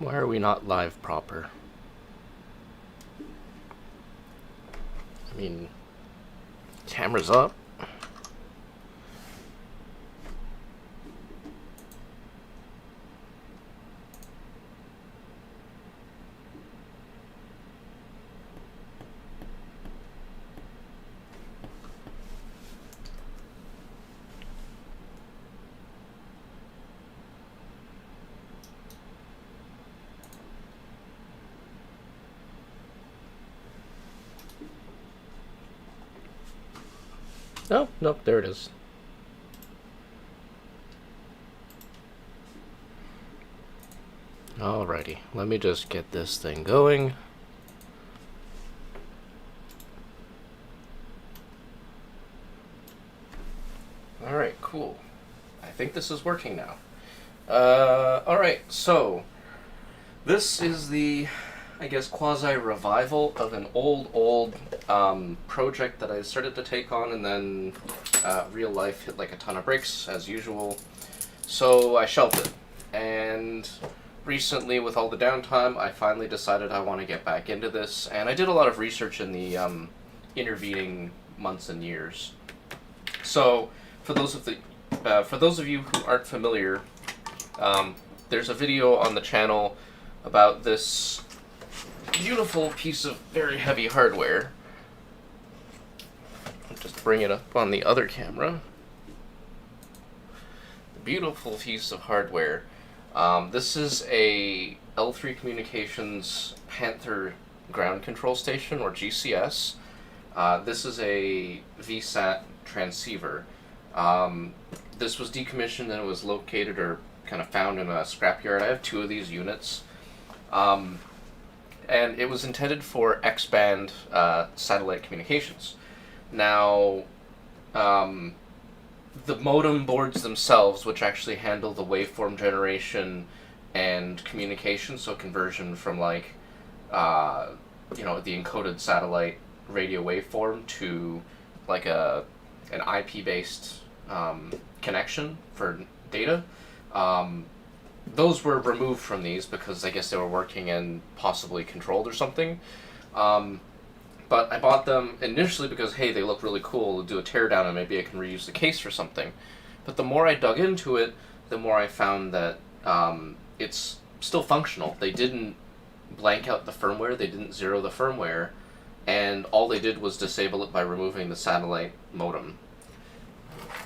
Why are we not live proper? I mean, camera's up. Oh, nope, there it is. Alrighty, let me just get this thing going. Alright, cool. I think this is working now. Alright, so this is the, I guess, quasi-revival of an old project that I started to take on, and then real life hit like a ton of bricks, as usual. So I shelved it. And recently, with all the downtime, I finally decided I want to get back into this, and I did a lot of research in the intervening months and years. So, for those of you who aren't familiar, there's a video on the channel about this beautiful piece of very heavy hardware. I'll just bring it up on the other camera. Beautiful piece of hardware. This is a L3 Communications Panther ground control station, or GCS. This is a VSAT transceiver. This was decommissioned and it was located or kind of found in a scrapyard. I have two of these units. And it was intended for X-band satellite communications. Now, the modem boards themselves, which actually handle the waveform generation and communication, so conversion from like, the encoded satellite radio waveform to like an IP-based connection for data. Those were removed from these because I guess they were working and possibly controlled or something. But I bought them initially because, hey, they look really cool, do a teardown and maybe I can reuse the case for something. But the more I dug into it, the more I found that it's still functional. They didn't blank out the firmware, they didn't zero the firmware, and all they did was disable it by removing the satellite modem.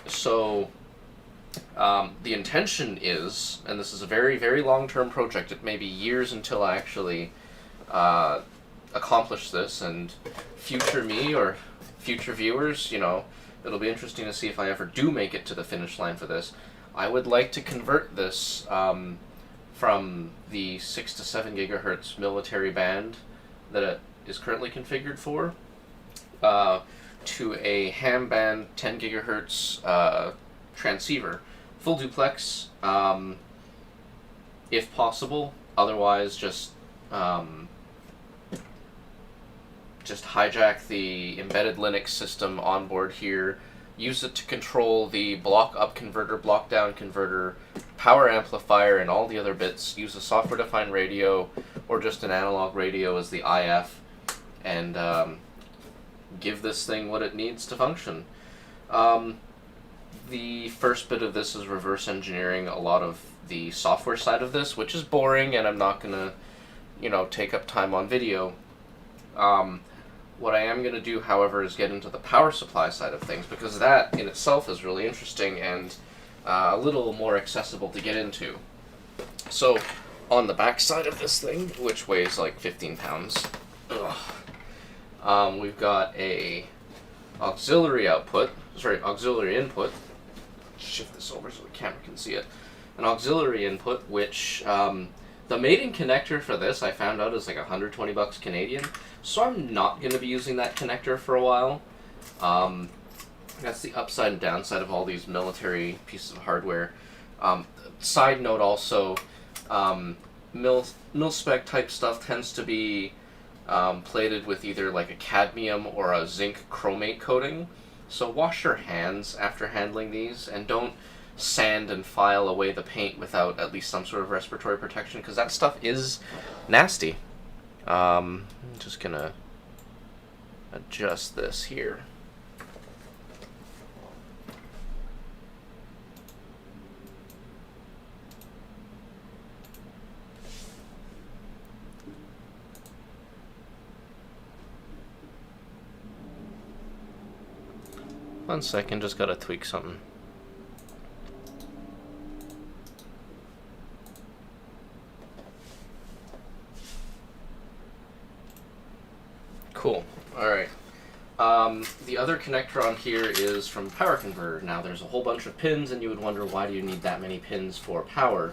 So the intention is, and this is a very, very long-term project, it may be years until I actually accomplish this, and future me or future viewers, it'll be interesting to see if I ever do make it to the finish line for this. I would like to convert this from the 6 to 7 gigahertz military band that it is currently configured for to a ham band 10 gigahertz transceiver. Full duplex, if possible. Otherwise, just hijack the embedded Linux system on board here, use it to control the block up converter, block down converter, power amplifier, and all the other bits. Use a software-defined radio or just an analog radio as the IF, and give this thing what it needs to function. The first bit of this is reverse engineering a lot of the software side of this, which is boring, and I'm not gonna, take up time on video. What I am going to do, however, is get into the power supply side of things, because that in itself is really interesting and a little more accessible to get into. So, on the back side of this thing, which weighs like 15 pounds, we've got a auxiliary input. Shift this over so the camera can see it. An auxiliary input, which the mating connector for this I found out is like $120 Canadian, so I'm not going to be using that connector for a while. That's the upside and downside of all these military pieces of hardware. Side note also, mil-spec type stuff tends to be plated with either like a cadmium or a zinc chromate coating, so wash your hands after handling these and don't sand and file away the paint without at least some sort of respiratory protection, because that stuff is nasty. I'm just gonna adjust this here. One second, just gotta tweak something. Cool. Alright. The other connector on here is from power converter. Now there's a whole bunch of pins, and you would wonder, why do you need that many pins for power?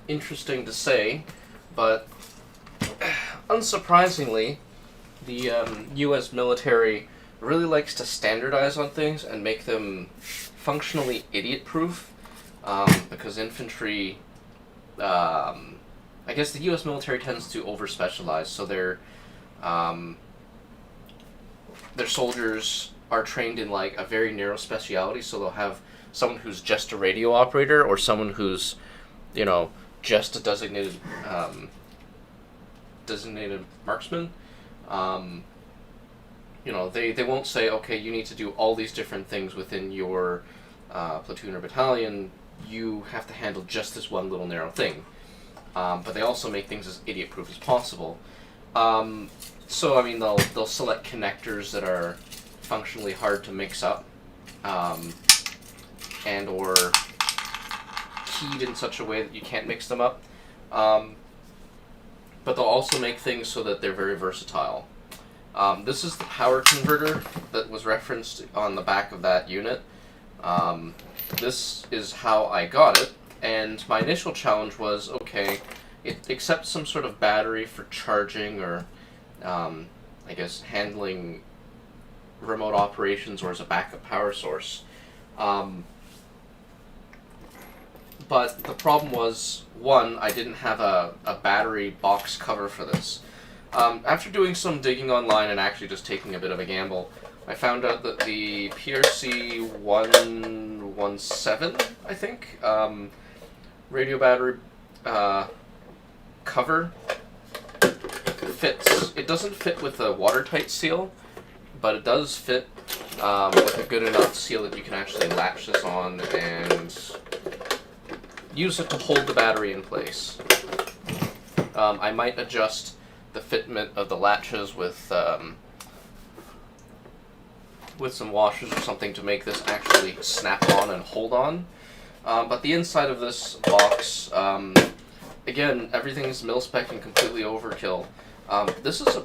Interesting to say, but unsurprisingly, the US military really likes to standardize on things and make them functionally idiot-proof, because infantry, I guess the US military tends to over-specialize, so their soldiers are trained in like a very narrow speciality, so they'll have someone who's just a radio operator, or someone who's, you know, just a designated marksman. You know, they won't say, okay, you need to do all these different things within your platoon or battalion. You have to handle just this one little narrow thing. But they also make things as idiot-proof as possible. So, I mean, they'll select connectors that are functionally hard to mix up, and or keyed in such a way that you can't mix them up. But they'll also make things so that they're very versatile. This is the power converter that was referenced on the back of that unit. This is how I got it, and my initial challenge was, okay, it accepts some sort of battery for charging, or I guess handling remote operations, or as a backup power source. But the problem was, one, I didn't have a battery box cover for this. After doing some digging online and actually just taking a bit of a gamble, I found out that the PRC 117, I think, radio battery cover fits. It doesn't fit with a watertight seal, but it does fit with a good enough seal that you can actually latch this on and use it to hold the battery in place. I might adjust the fitment of the latches with some washers or something to make this actually snap on and hold on. But the inside of this box, again, everything is mil-spec and completely overkill. This is a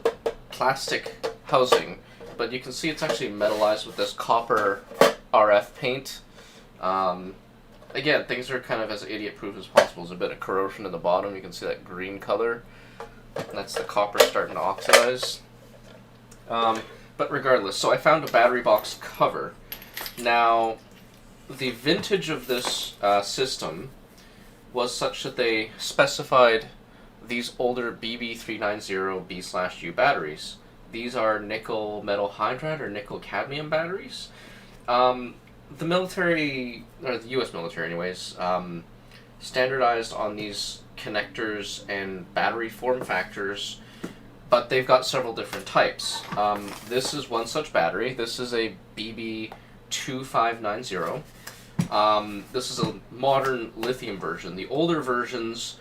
plastic housing, but you can see it's actually metallized with this copper RF paint. Again, things are kind of as idiot-proof as possible. There's a bit of corrosion at the bottom. You can see that green color. That's the copper starting to oxidize. But regardless, so I found a battery box cover. Now, the vintage of this system was such that they specified these older BB390B/U batteries. These are nickel metal hydride or nickel cadmium batteries. The military, or the US military anyways, standardized on these connectors and battery form factors, but they've got several different types. This is one such battery. This is a BB2590. This is a modern lithium version. The older versions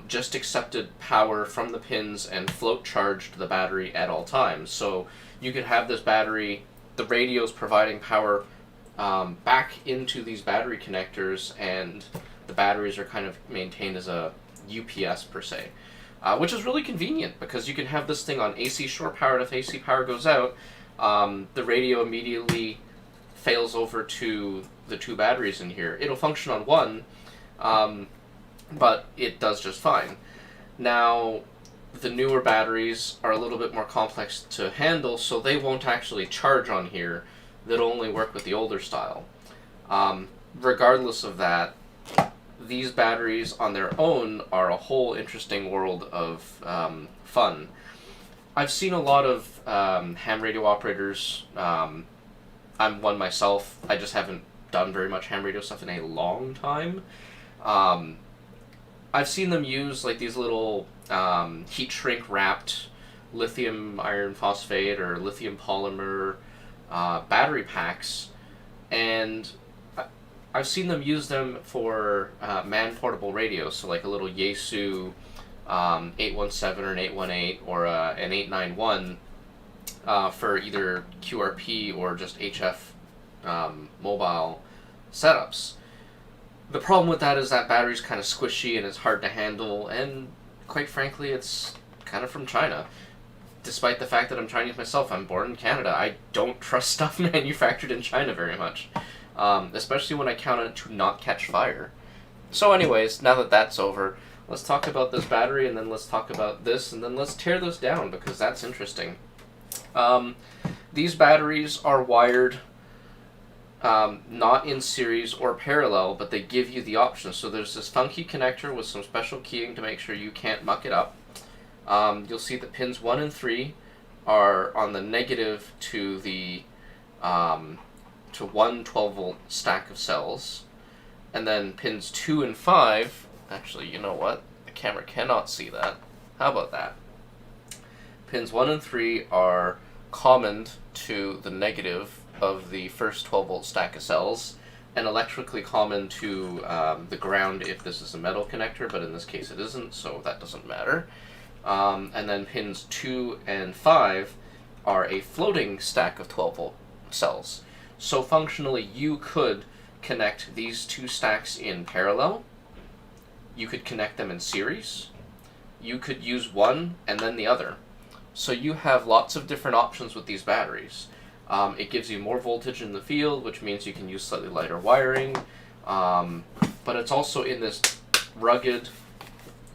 just accepted power from the pins and float charged the battery at all times. So you could have this battery, the radio's providing power back into these battery connectors, and the batteries are kind of maintained as a UPS per se, which is really convenient because you can have this thing on AC shore power, and if AC power goes out, the radio immediately fails over to the two batteries in here. It'll function on one, but it does just fine. Now, the newer batteries are a little bit more complex to handle, so they won't actually charge on here. They'll only work with the older style. Regardless of that, these batteries on their own are a whole interesting world of fun. I've seen a lot of ham radio operators. I'm one myself. I just haven't done very much ham radio stuff in a long time. I've seen them use like these little heat shrink wrapped lithium iron phosphate or lithium polymer battery packs, and I've seen them use them for man-portable radios, so like a little Yaesu 817 or an 818 or an 891 for either QRP or just HF mobile setups. The problem with that is that battery's kind of squishy and it's hard to handle, and quite frankly, it's kind of from China. Despite the fact that I'm Chinese myself, I'm born in Canada, I don't trust stuff manufactured in China very much. Especially when I count on it to not catch fire. So anyways, now that that's over, let's talk about this battery, and then let's talk about this, and then let's tear this down, because that's interesting. These batteries are wired not in series or parallel, but they give you the option. So there's this funky connector with some special keying to make sure you can't muck it up. You'll see that pins 1 and 3 are on the negative to the to one 12-volt stack of cells, and then pins 2 and 5, actually, you know what? The camera cannot see that. How about that? Pins 1 and 3 are common to the negative of the first 12-volt stack of cells, and electrically common to the ground if this is a metal connector, but in this case it isn't, so that doesn't matter. And then pins 2 and 5 are a floating stack of 12-volt cells. So functionally, you could connect these two stacks in parallel. You could connect them in series. You could use one and then the other. So you have lots of different options with these batteries. It gives you more voltage in the field, which means you can use slightly lighter wiring. But it's also in this rugged,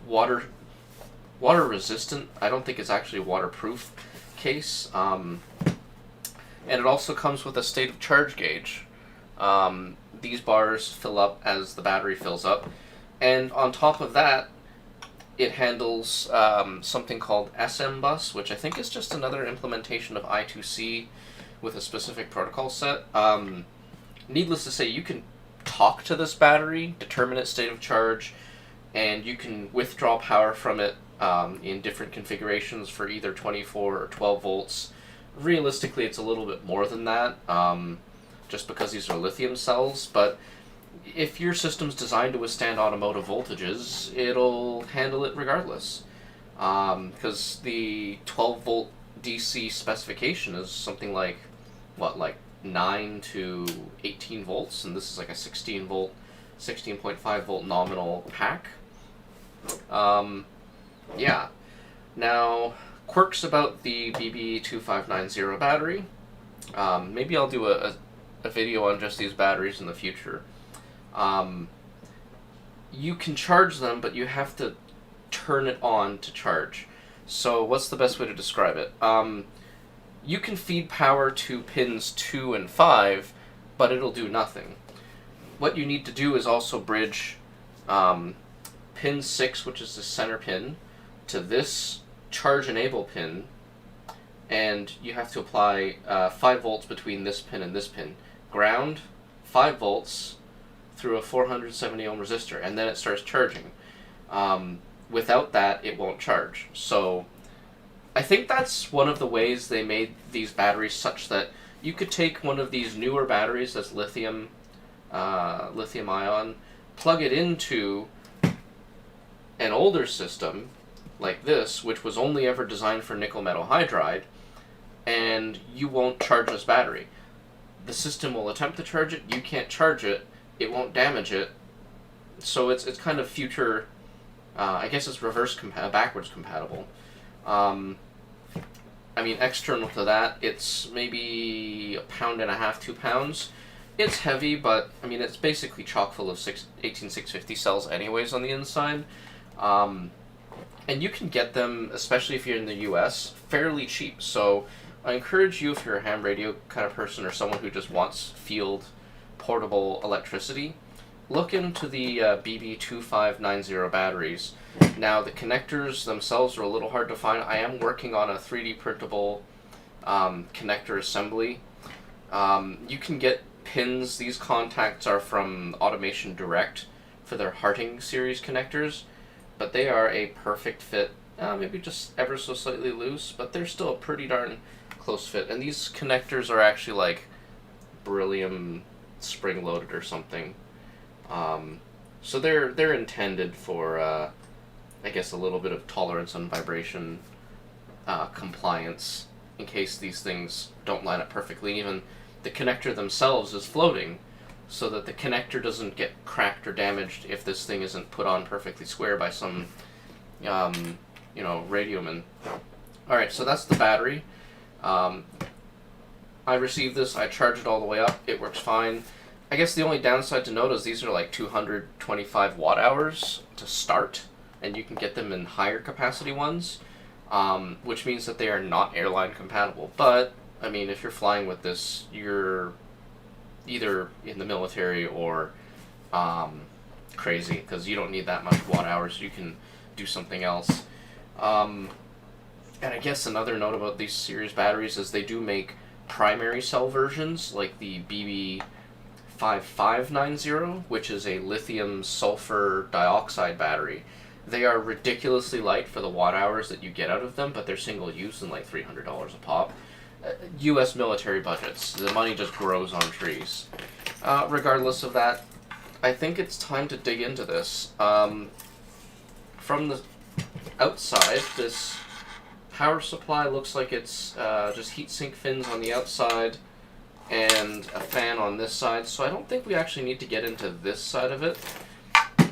water resistant, I don't think it's actually waterproof case. And it also comes with a state of charge gauge. These bars fill up as the battery fills up. And on top of that, it handles something called SM bus, which I think is just another implementation of I2C with a specific protocol set. Needless to say, you can talk to this battery, determine its state of charge, and you can withdraw power from it in different configurations for either 24 or 12 volts. Realistically, it's a little bit more than that, just because these are lithium cells, but if your system's designed to withstand automotive voltages, it'll handle it regardless. Because the 12-volt DC specification is something like, like 9 to 18 volts, and this is like a 16-volt, 16.5 volt nominal pack. Yeah. Now, quirks about the BB2590 battery. Maybe I'll do a video on just these batteries in the future. You can charge them, but you have to turn it on to charge. So what's the best way to describe it? You can feed power to pins 2 and 5, but it'll do nothing. What you need to do is also bridge pin 6, which is the center pin, to this charge enable pin, and you have to apply 5 volts between this pin and this pin. Ground, 5 volts through a 470 ohm resistor, and then it starts charging. Without that, it won't charge. So I think that's one of the ways they made these batteries such that you could take one of these newer batteries that's lithium ion, plug it into an older system like this, which was only ever designed for nickel metal hydride, and you won't charge this battery. The system will attempt to charge it, you can't charge it, it won't damage it, so it's kind of future, I guess it's backwards compatible. I mean, external to that, it's maybe 1.5 pounds, 2 pounds. It's heavy, but I mean, it's basically chock full of 18650 cells anyways on the inside. And you can get them, especially if you're in the US, fairly cheap. So I encourage you, if you're a ham radio kind of person or someone who just wants field portable electricity, look into the BB2590 batteries. Now, the connectors themselves are a little hard to find. I am working on a 3D printable connector assembly. You can get pins, these contacts are from Automation Direct for their Harting series connectors, but they are a perfect fit. Maybe just ever so slightly loose, but they're still a pretty darn close fit. And these connectors are actually like beryllium spring-loaded or something. So they're intended for, I guess, a little bit of tolerance on vibration compliance in case these things don't line up perfectly. Even the connector themselves is floating, so that the connector doesn't get cracked or damaged if this thing isn't put on perfectly square by some, radioman. Alright, so that's the battery. I received this, I charged it all the way up, it works fine. I guess the only downside to note is these are like 225 watt hours to start, and you can get them in higher capacity ones, which means that they are not airline compatible. But, I mean, if you're flying with this, you're either in the military or crazy, because you don't need that much watt hours, you can do something else. And I guess another note about these series batteries is they do make primary cell versions, like the BB5590, which is a lithium sulfur dioxide battery. They are ridiculously light for the watt hours that you get out of them, but they're single use and like $300 a pop. U.S. military budgets, the money just grows on trees. Regardless of that, I think it's time to dig into this. From the outside, this power supply looks like it's just heatsink fins on the outside and a fan on this side, so I don't think we actually need to get into this side of it.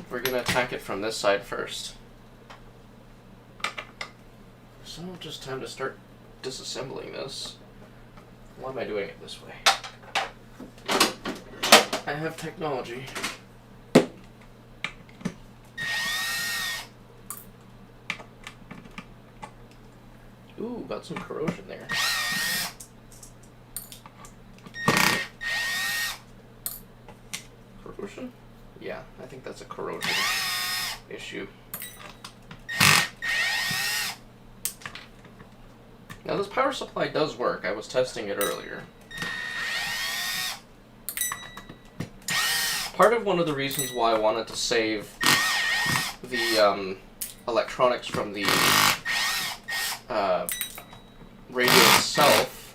We're going to attack it from this side first. So just time to start disassembling this. Why am I doing it this way? I have technology. Ooh, got some corrosion there. Corrosion? Yeah, I think that's a corrosion issue. Now this power supply does work. I was testing it earlier. Part of one of the reasons why I wanted to save the electronics from the radio itself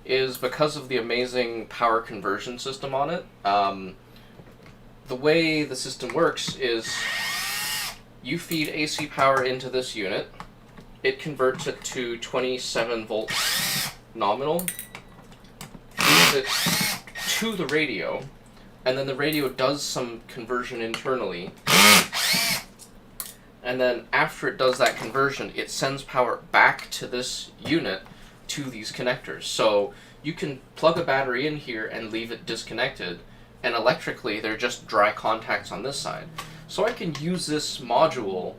is because of the amazing power conversion system on it. The way the system works is you feed AC power into this unit, it converts it to 27 volts nominal, feeds it to the radio, and then the radio does some conversion internally, and then after it does that conversion, it sends power back to this unit to these connectors. So you can plug a battery in here and leave it disconnected, and electrically they're just dry contacts on this side. So I can use this module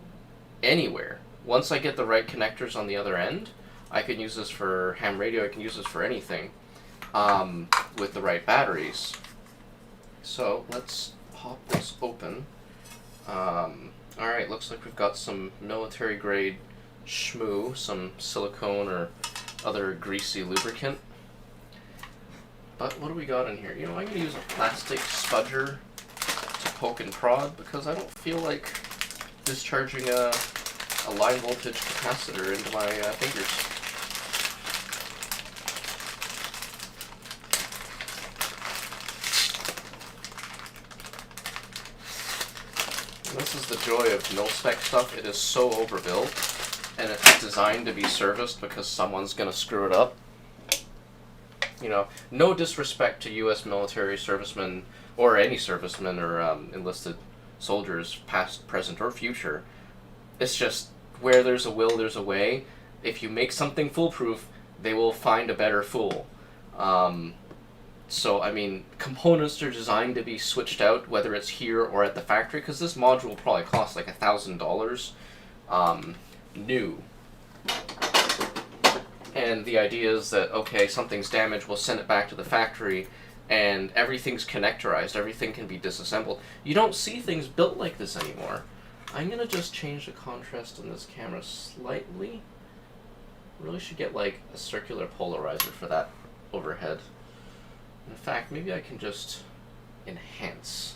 anywhere. Once I get the right connectors on the other end, I can use this for ham radio, I can use this for anything with the right batteries. So let's pop this open. Alright, looks like we've got some military grade schmoo, some silicone or other greasy lubricant. But what do we got in here? You know, I'm going to use a plastic spudger to poke and prod because I don't feel like discharging a line voltage capacitor into my fingers. And this is the joy of mil-spec stuff. It is so overbuilt, and it's designed to be serviced because someone's going to screw it up. You know, no disrespect to U.S. military servicemen, or any servicemen or enlisted soldiers, past, present, or future. It's just, where there's a will, there's a way. If you make something foolproof, they will find a better fool. So, I mean, components are designed to be switched out, whether it's here or at the factory, because this module probably costs like $1,000 new. And the idea is that, okay, something's damaged, we'll send it back to the factory, and everything's connectorized, everything can be disassembled. You don't see things built like this anymore. I'm going to just change the contrast in this camera slightly. Really should get like a circular polarizer for that overhead. In fact, maybe I can just enhance.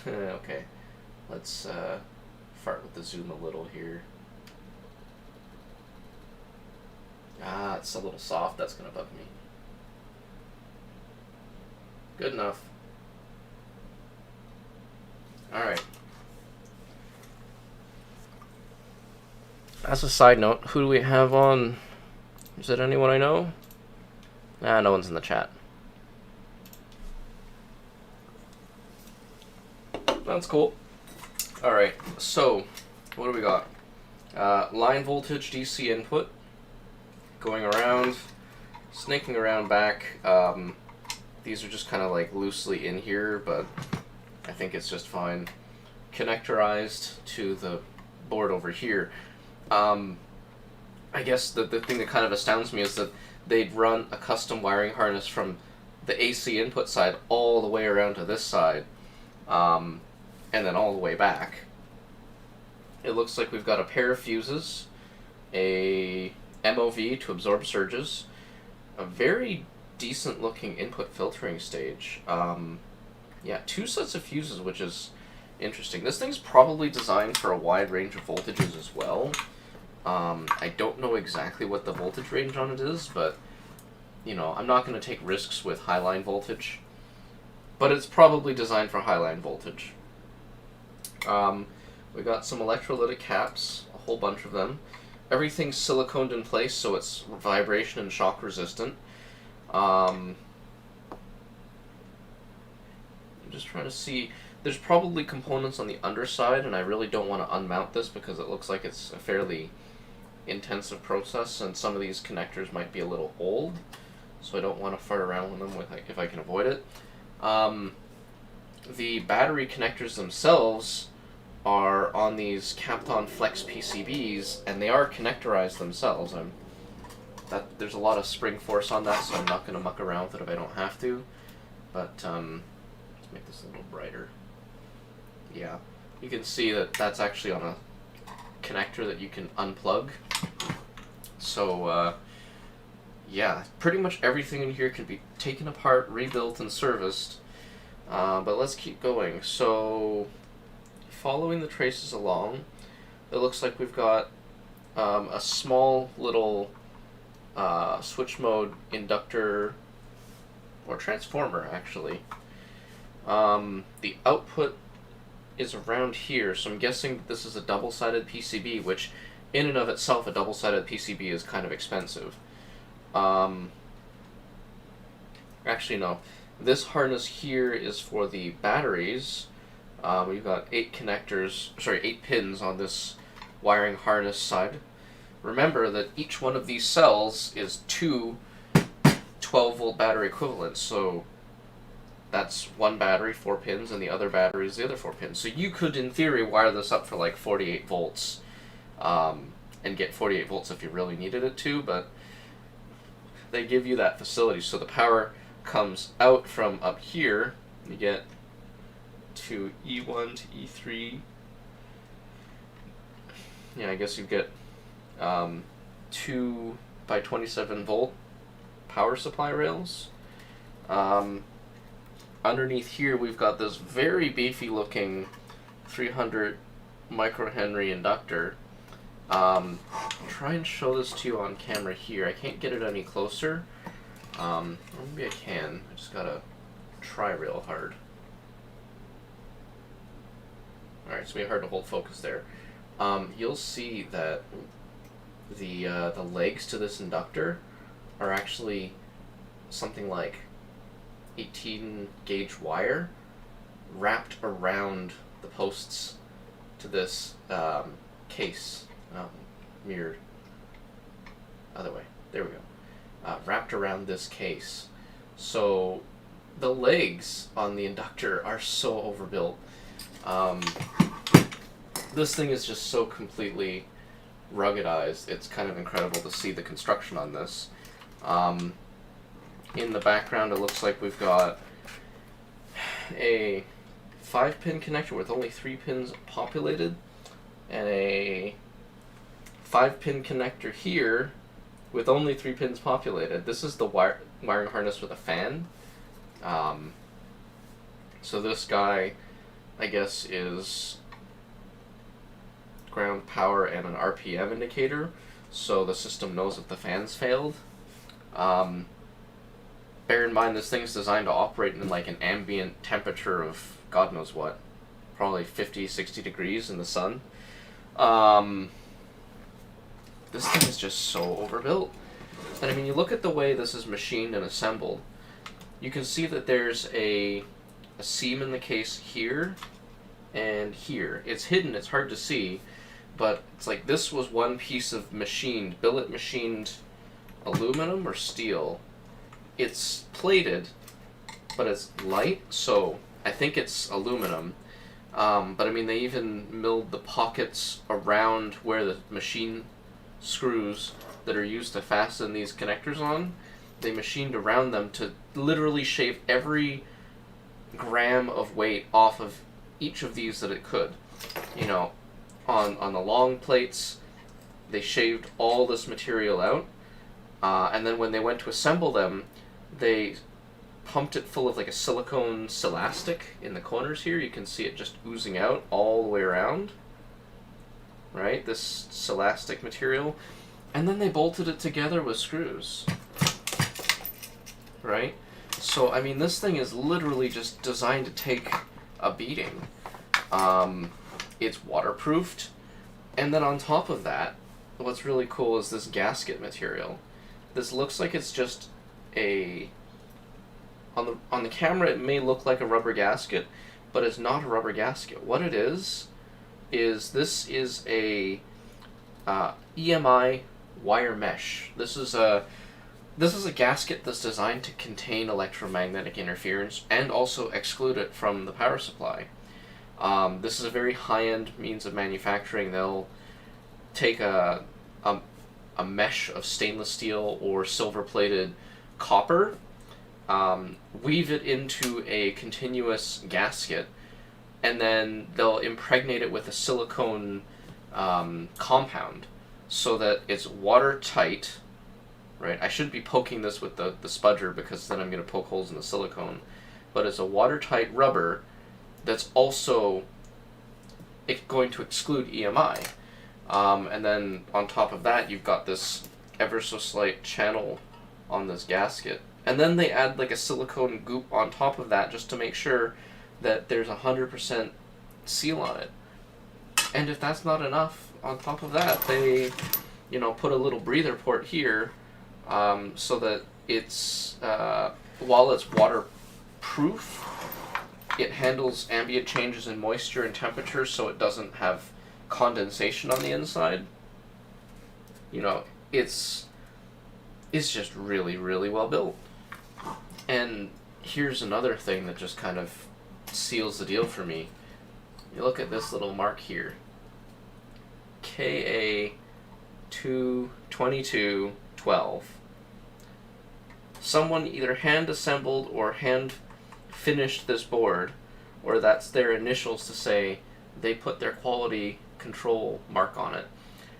Okay, let's fart with the zoom a little here. Ah, it's a little soft, that's gonna bug me. Good enough. Alright. As a side note, who do we have on? Is it anyone I know? Ah, no one's in the chat. That's cool. Alright, so, what do we got? Line voltage DC input. Going around, snaking around back. These are just kind of like loosely in here, but I think it's just fine. Connectorized to the board over here. I guess the thing that kind of astounds me is that they'd run a custom wiring harness from the AC input side all the way around to this side, and then all the way back. It looks like we've got a pair of fuses, a MOV to absorb surges, a very decent looking input filtering stage. Yeah, 2 sets of fuses, which is interesting. This thing's probably designed for a wide range of voltages as well. I don't know exactly what the voltage range on it is, but, you know, I'm not going to take risks with high line voltage. But it's probably designed for high line voltage. We got some electrolytic caps, a whole bunch of them. Everything's siliconed in place, so it's vibration and shock resistant. I'm just trying to see. There's probably components on the underside, and I really don't want to unmount this because it looks like it's a fairly intensive process, and some of these connectors might be a little old, so I don't want to fart around with them if I can avoid it. The battery connectors themselves are on these Kapton Flex PCBs, and they are connectorized themselves. There's a lot of spring force on that, so I'm not going to muck around with it if I don't have to. But let's make this a little brighter. Yeah, you can see that that's actually on a connector that you can unplug. So yeah, pretty much everything in here can be taken apart, rebuilt, and serviced. But let's keep going. So, following the traces along, it looks like we've got a small little switch mode inductor, or transformer actually. The output is around here, so I'm guessing this is a double-sided PCB, which in and of itself, a double-sided PCB is kind of expensive. Actually, no. This harness here is for the batteries. We've got 8 pins on this wiring harness side. Remember that each one of these cells is 2 12-volt battery equivalents, so that's one battery, 4 pins, and the other battery is the other 4 pins. So you could, in theory, wire this up for like 48 volts, and get 48 volts if you really needed it to, but they give you that facility. So the power comes out from up here, you get to E1 to E3. Yeah, I guess you get 2 by 27 volt power supply rails. Underneath here we've got this very beefy looking 300 microhenry inductor. Try and show this to you on camera here. I can't get it any closer. Maybe I can. I just gotta try real hard. Alright, it's gonna be hard to hold focus there. You'll see that the legs to this inductor are actually something like 18 gauge wire wrapped around the posts to this case. Mirrored. Other way. There we go. Wrapped around this case. So the legs on the inductor are so overbuilt. This thing is just so completely ruggedized. It's kind of incredible to see the construction on this. In the background, it looks like we've got a 5-pin connector with only 3 pins populated, and a 5-pin connector here with only 3 pins populated. This is the wiring harness with a fan. So this guy, I guess, is ground power and an RPM indicator, so the system knows if the fans failed. Bear in mind, this thing's designed to operate in like an ambient temperature of God knows what, probably 50, 60 degrees in the sun. This thing is just so overbuilt. And I mean, you look at the way this is machined and assembled, you can see that there's a seam in the case here and here. It's hidden, it's hard to see, but it's like this was one piece of machined, billet machined aluminum or steel. It's plated, but it's light, so I think it's aluminum. But I mean, they even milled the pockets around where the machine screws that are used to fasten these connectors on. They machined around them to literally shave every gram of weight off of each of these that it could. You know, on the long plates, they shaved all this material out, and then when they went to assemble them, they pumped it full of like a silicone silastic in the corners here. You can see it just oozing out all the way around, right? This silastic material. And then they bolted it together with screws, right? So, I mean, this thing is literally just designed to take a beating. It's waterproofed. And then on top of that, what's really cool is this gasket material. This looks like it's just a... On the camera, it may look like a rubber gasket, but it's not a rubber gasket. What it is this is a Emi Wire Mesh. This is a gasket that's designed to contain electromagnetic interference and also exclude it from the power supply. This is a very high-end means of manufacturing. They'll take a mesh of stainless steel or silver-plated copper, weave it into a continuous gasket, and then they'll impregnate it with a silicone compound so that it's watertight, right? I shouldn't be poking this with the spudger because then I'm going to poke holes in the silicone, but it's a watertight rubber that's also going to exclude EMI. And then on top of that, you've got this ever so slight channel on this gasket. And then they add like a silicone goop on top of that just to make sure that there's 100% seal on it. And if that's not enough, on top of that, they, put a little breather port here, so that it's, while it's waterproof, it handles ambient changes in moisture and temperature so it doesn't have condensation on the inside. It's just really, really well built. And here's another thing that just kind of seals the deal for me. You look at this little mark here. KA22212. Someone either hand assembled or hand finished this board, or that's their initials to say they put their quality control mark on it.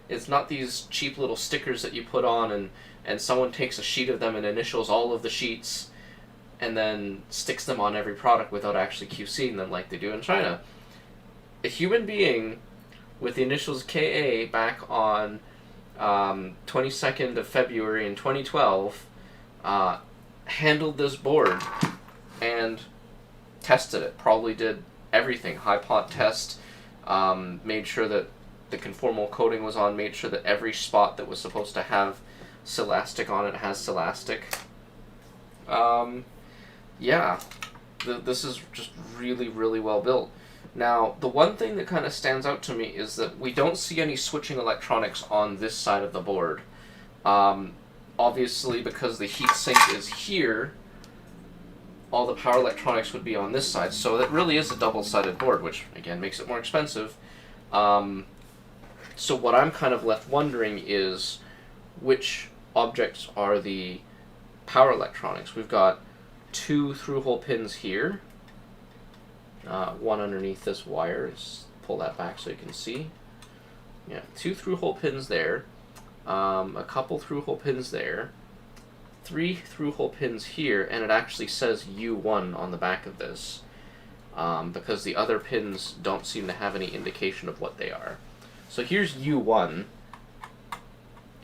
It's not these cheap little stickers that you put on and someone takes a sheet of them and initials all of the sheets and then sticks them on every product without actually QCing them like they do in China. A human being with the initials KA back on 22nd of February in 2012 handled this board and tested it. Probably did everything. High pot test, made sure that the conformal coating was on, made sure that every spot that was supposed to have silastic on it has silastic. This is just really, really well built. Now, the one thing that kind of stands out to me is that we don't see any switching electronics on this side of the board. Obviously, because the heatsink is here, all the power electronics would be on this side, so it really is a double-sided board, which, again, makes it more expensive. So what I'm kind of left wondering is which objects are the power electronics. We've got two through-hole pins here, one underneath this wire. Just pull that back so you can see. Yeah, two through-hole pins there, a couple through-hole pins there, 3 through-hole pins here, and it actually says U1 on the back of this, because the other pins don't seem to have any indication of what they are. So here's U1,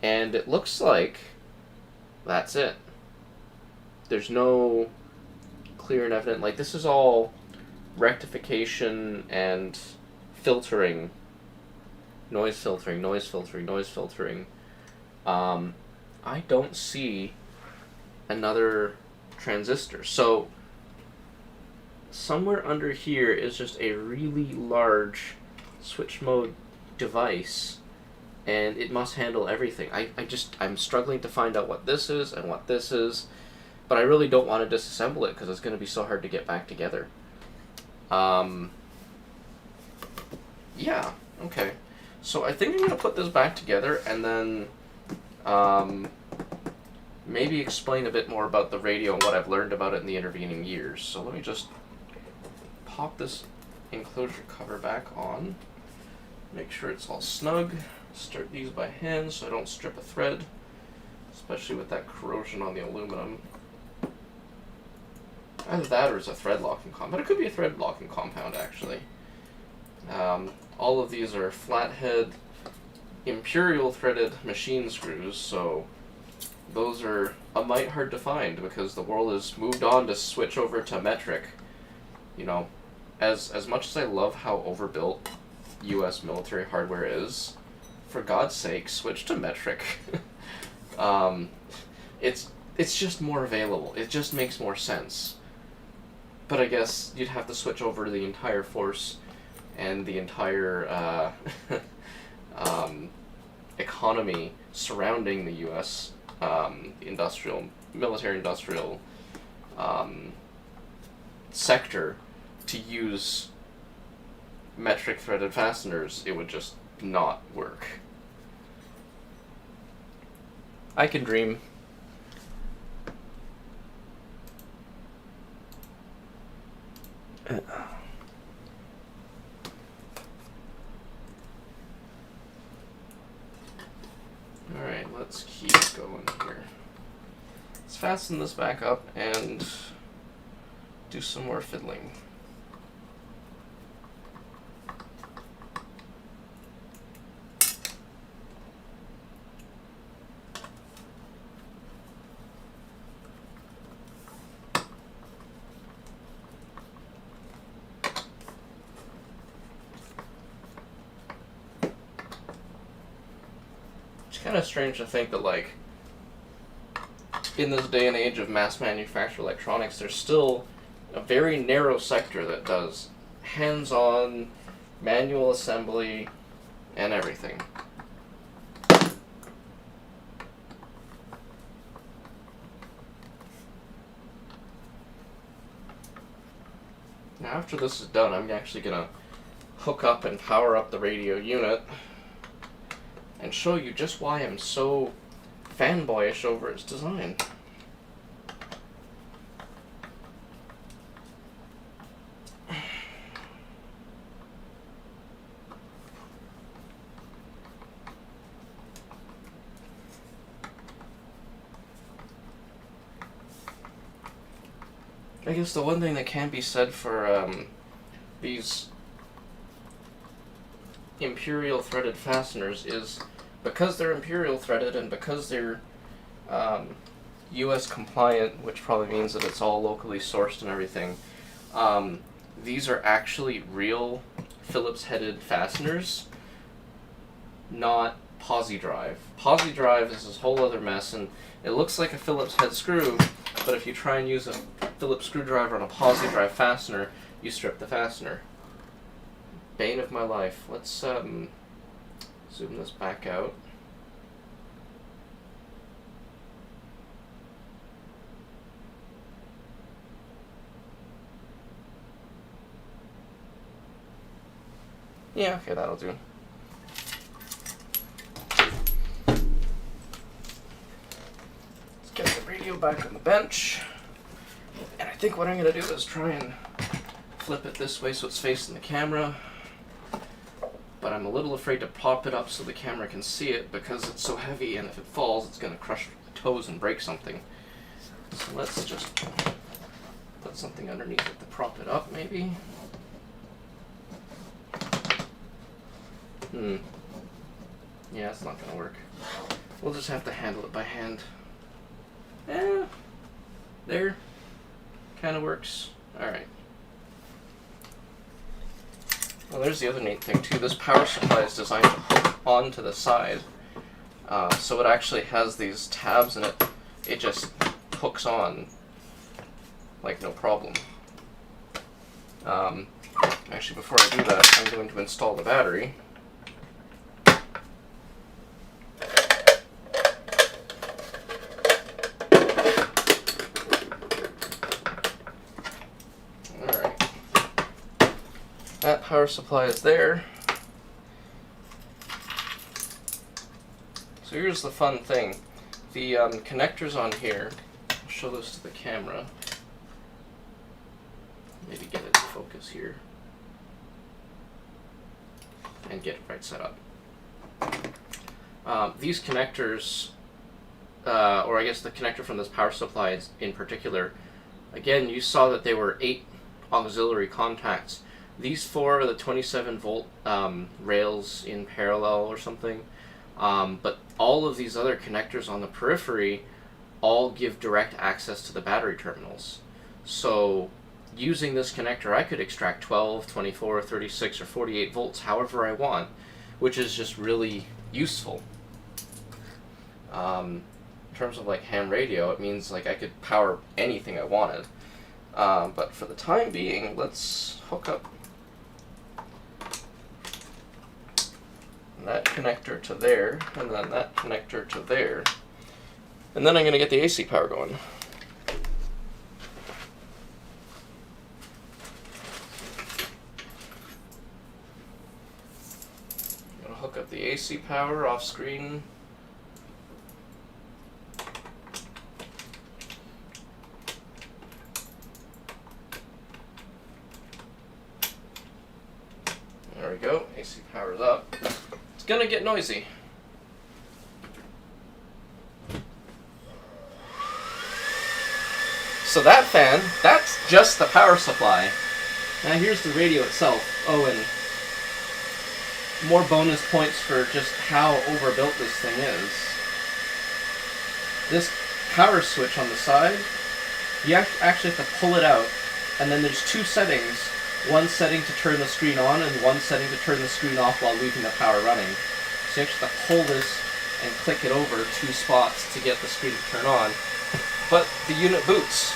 and it looks like that's it. There's no clear and evident, like, this is all rectification and filtering, noise filtering, noise filtering, noise filtering. I don't see another transistor. So somewhere under here is just a really large switch mode device, and it must handle everything. I'm struggling to find out what this is and what this is, but I really don't want to disassemble it because it's going to be so hard to get back together. Yeah, okay. So I think I'm going to put this back together and then maybe explain a bit more about the radio and what I've learned about it in the intervening years. So let me just pop this enclosure cover back on, make sure it's all snug, start these by hand so I don't strip a thread, especially with that corrosion on the aluminum. Either that or it's a thread locking compound, but it could be a thread locking compound actually. All of these are flathead imperial threaded machine screws, so those are a mite hard to find because the world has moved on to switch over to metric. You know, as much as I love how overbuilt US military hardware is, for God's sake, switch to metric. It's just more available. It just makes more sense. But I guess you'd have to switch over to the entire force and the entire economy surrounding the U.S. Military-industrial sector to use metric threaded fasteners. It would just not work. I can dream. Alright, let's keep going here. Let's fasten this back up and do some more fiddling. Kind of strange to think that, like, in this day and age of mass manufactured electronics, there's still a very narrow sector that does hands-on manual assembly and everything. Now after this is done, I'm actually gonna hook up and power up the radio unit and show you just why I'm so fanboyish over its design. I guess the one thing that can be said for these imperial threaded fasteners is because they're imperial threaded and because they're US compliant, which probably means that it's all locally sourced and everything, these are actually real Phillips headed fasteners, not posi drive. Posi drive is this whole other mess, and it looks like a Phillips head screw, but if you try and use a Phillips screwdriver on a posi drive fastener, you strip the fastener. Bane of my life. Let's zoom this back out. Yeah, okay, that'll do. Let's get the radio back on the bench. And I think what I'm going to do is try and flip it this way so it's facing the camera. But I'm a little afraid to pop it up so the camera can see it because it's so heavy, and if it falls it's going to crush my toes and break something. So let's just put something underneath it to prop it up, maybe. Yeah, it's not gonna work. We'll just have to handle it by hand. There. Kind of works. Alright. Well, there's the other neat thing too. This power supply is designed to hook onto the side. So it actually has these tabs in it. It just hooks on like no problem. Actually, before I do that, I'm going to install the battery. Alright. That power supply is there. So here's the fun thing. The connectors on here, I'll show this to the camera. Maybe get it to focus here. And get it right set up. These connectors, or I guess the connector from this power supply in particular, again, you saw that there were 8 auxiliary contacts. These 4 are the 27 volt rails in parallel or something. But all of these other connectors on the periphery all give direct access to the battery terminals. So using this connector, I could extract 12, 24, 36, or 48 volts however I want, which is just really useful. In terms of like ham radio, it means like I could power anything I wanted. But for the time being, let's hook up that connector to there, and then that connector to there. And then I'm going to get the AC power going. I'm going to hook up the AC power off screen. There we go, AC power's up. It's gonna get noisy. So that fan, that's just the power supply. Now here's the radio itself. Oh, and more bonus points for just how overbuilt this thing is. This power switch on the side, you actually have to pull it out, and then there's 2 settings. One setting to turn the screen on and one setting to turn the screen off while leaving the power running. So you actually have to pull this and click it over 2 spots to get the screen to turn on. But the unit boots.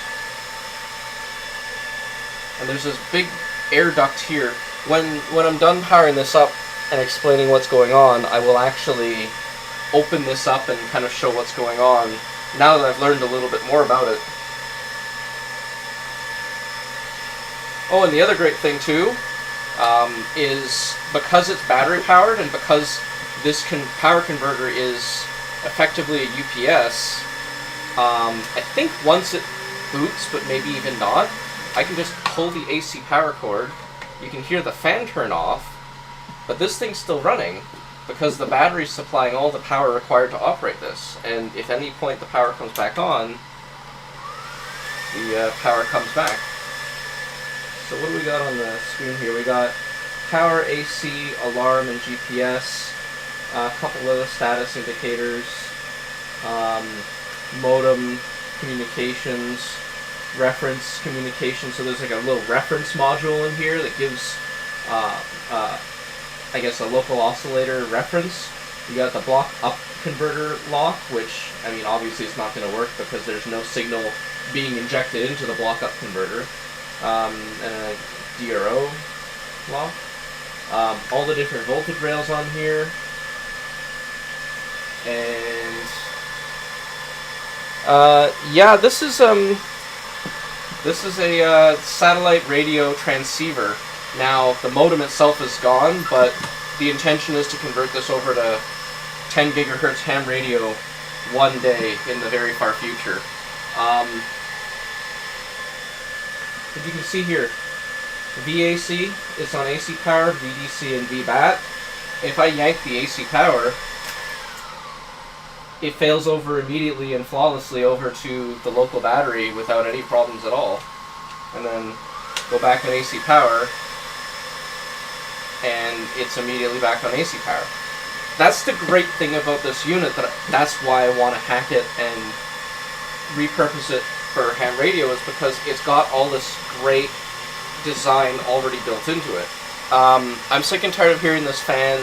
And there's this big air duct here. When I'm done powering this up and explaining what's going on, I will actually open this up and kind of show what's going on now that I've learned a little bit more about it. Oh, and the other great thing too is because it's battery powered and because this power converter is effectively a UPS, I think once it boots, but maybe even not, I can just pull the AC power cord. You can hear the fan turn off, but this thing's still running because the battery's supplying all the power required to operate this. And if at any point the power comes back on, the power comes back. So what do we got on the screen here? We got power, AC, alarm, and GPS. A couple of status indicators. Modem communications. Reference communication. So there's like a little reference module in here that gives, I guess, a local oscillator reference. You got the block up converter lock, which, I mean, obviously it's not going to work because there's no signal being injected into the block up converter. And a DRO lock. All the different voltage rails on here. And yeah, this is a satellite radio transceiver. Now the modem itself is gone, but the intention is to convert this over to 10 gigahertz ham radio one day in the very far future. As you can see here, VAC is on AC power, VDC, and VBAT. If I yank the AC power, it fails over immediately and flawlessly over to the local battery without any problems at all. And then go back on AC power, and it's immediately back on AC power. That's the great thing about this unit, that's why I want to hack it and repurpose it for ham radio, is because it's got all this great design already built into it. I'm sick and tired of hearing this fan,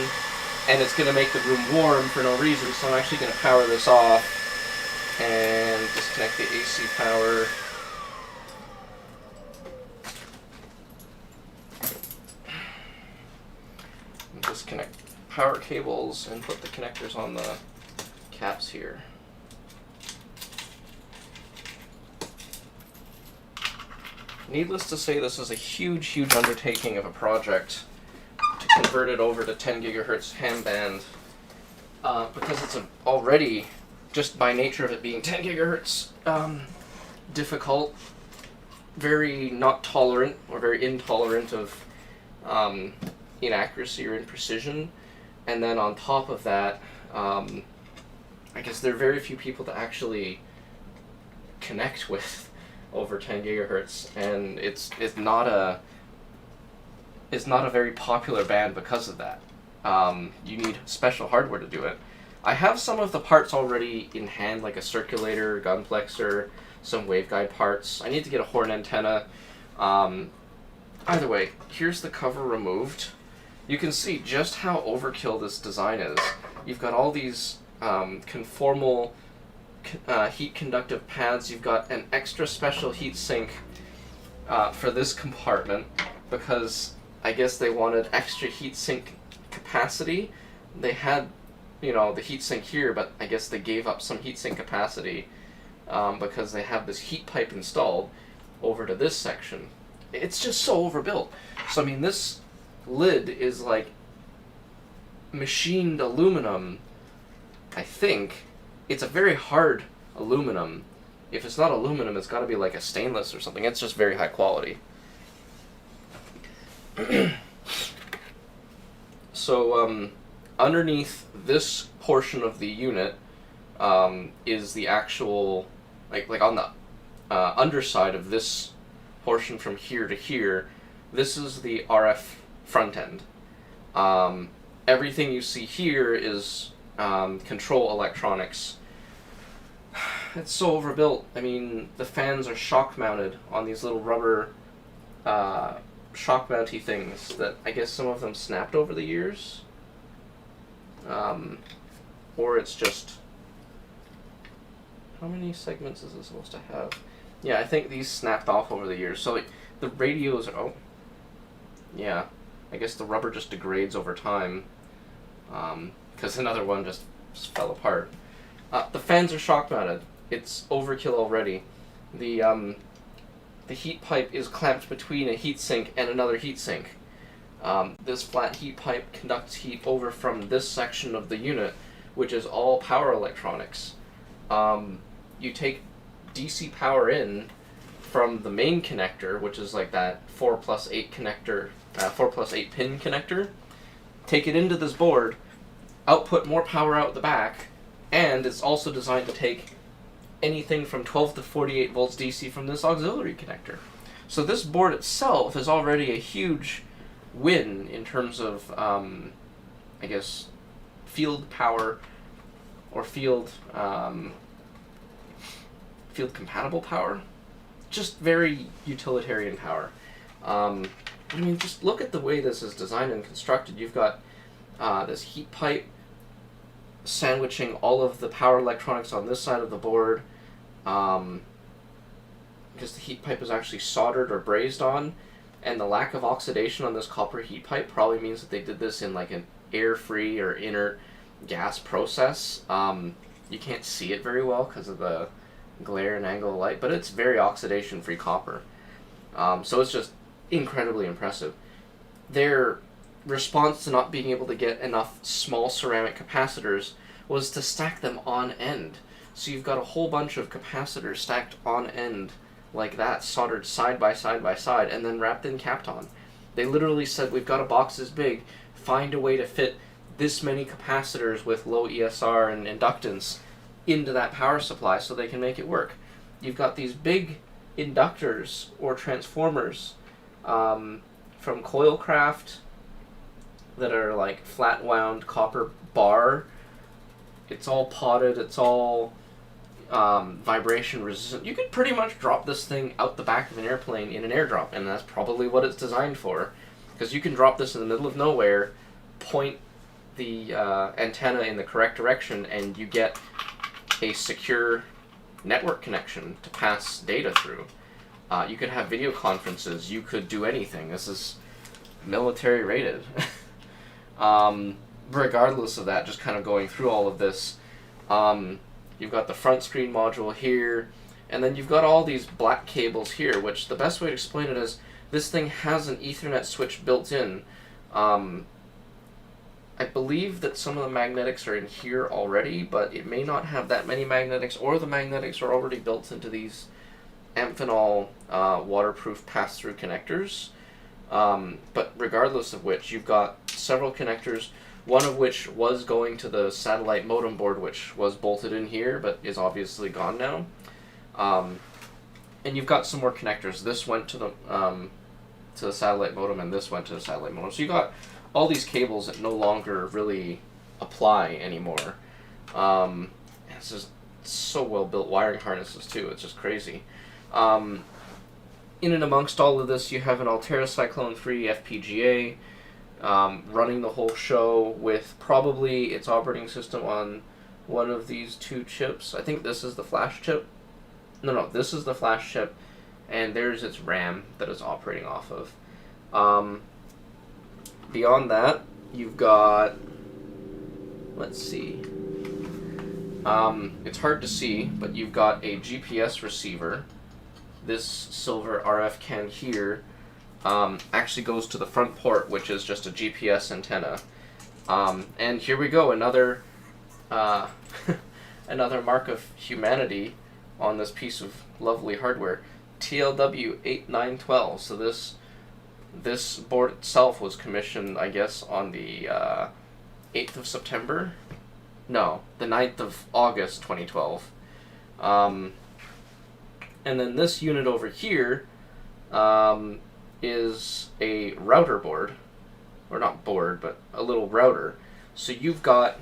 and it's going to make the room warm for no reason, so I'm actually going to power this off and disconnect the AC power. Disconnect power cables and put the connectors on the caps here. Needless to say, this is a huge, huge undertaking of a project to convert it over to 10 gigahertz ham band, because it's already, just by nature of it being 10 gigahertz, difficult, very not tolerant, or very intolerant of inaccuracy or imprecision. And then on top of that, I guess there are very few people to actually connect with over 10 gigahertz, and it's not a very popular band because of that. You need special hardware to do it. I have some of the parts already in hand, like a circulator, gun plexer, some waveguide parts. I need to get a horn antenna. Either way, here's the cover removed. You can see just how overkill this design is. You've got all these conformal heat conductive pads. You've got an extra special heat sink for this compartment, because I guess they wanted extra heat sink capacity. They had, the heat sink here, but I guess they gave up some heat sink capacity because they have this heat pipe installed over to this section. It's just so overbuilt. So I mean, this lid is like machined aluminum, I think. It's a very hard aluminum. If it's not aluminum, it's got to be like a stainless or something. It's just very high quality. So underneath this portion of the unit is the actual, like on the underside of this portion from here to here, this is the RF front end. Everything you see here is control electronics. It's so overbuilt. I mean, the fans are shock mounted on these little rubber shock mounty things that I guess some of them snapped over the years. Or it's just... How many segments is this supposed to have? Yeah, I think these snapped off over the years. So like, the radios are... Oh. Yeah. I guess the rubber just degrades over time. Because another one just fell apart. The fans are shock mounted. It's overkill already. The heat pipe is clamped between a heat sink and another heat sink. This flat heat pipe conducts heat over from this section of the unit, which is all power electronics. You take DC power in from the main connector, which is like that 4+8 connector, 4+8 pin connector. Take it into this board, output more power out the back, and it's also designed to take anything from 12 to 48 volts DC from this auxiliary connector. So this board itself is already a huge win in terms of, I guess, field power or field compatible power. Just very utilitarian power. I mean, just look at the way this is designed and constructed. You've got this heat pipe sandwiching all of the power electronics on this side of the board, because the heat pipe is actually soldered or brazed on, and the lack of oxidation on this copper heat pipe probably means that they did this in like an air-free or inert gas process. You can't see it very well because of the glare and angle of light, but it's very oxidation-free copper. So it's just incredibly impressive. Their response to not being able to get enough small ceramic capacitors was to stack them on end. So you've got a whole bunch of capacitors stacked on end like that, soldered side by side by side, and then wrapped in Kapton. They literally said, we've got a box this big, find a way to fit this many capacitors with low ESR and inductance into that power supply so they can make it work. You've got these big inductors or transformers from Coilcraft that are like flat wound copper bar. It's all potted, it's all vibration resistant. You could pretty much drop this thing out the back of an airplane in an airdrop, and that's probably what it's designed for, because you can drop this in the middle of nowhere, point the antenna in the correct direction, and you get a secure network connection to pass data through. You could have video conferences, you could do anything. This is military rated. Regardless of that, just kind of going through all of this, you've got the front screen module here, and then you've got all these black cables here, which the best way to explain it is this thing has an Ethernet switch built in. I believe that some of the magnetics are in here already, but it may not have that many magnetics, or the magnetics are already built into these Amphenol waterproof pass-through connectors. But regardless of which, you've got several connectors, one of which was going to the satellite modem board, which was bolted in here, but is obviously gone now. And you've got some more connectors. This went to the satellite modem, and this went to the satellite modem. So you got all these cables that no longer really apply anymore. It's just so well built wiring harnesses too. It's just crazy. In and amongst all of this, you have an Altera Cyclone 3 FPGA running the whole show with probably its operating system on one of these two chips. I think this is the flash chip. No, this is the flash chip, and there's its RAM that it's operating off of. Beyond that, you've got, let's see, it's hard to see, but you've got a GPS receiver. This silver RF can here actually goes to the front port, which is just a GPS antenna. And here we go, another another mark of humanity on this piece of lovely hardware. TLW 8912. So this board itself was commissioned, I guess, on the 8th of September? No, the 9th of August 2012. And then this unit over here is a router board, or not board, but a little router. So you've got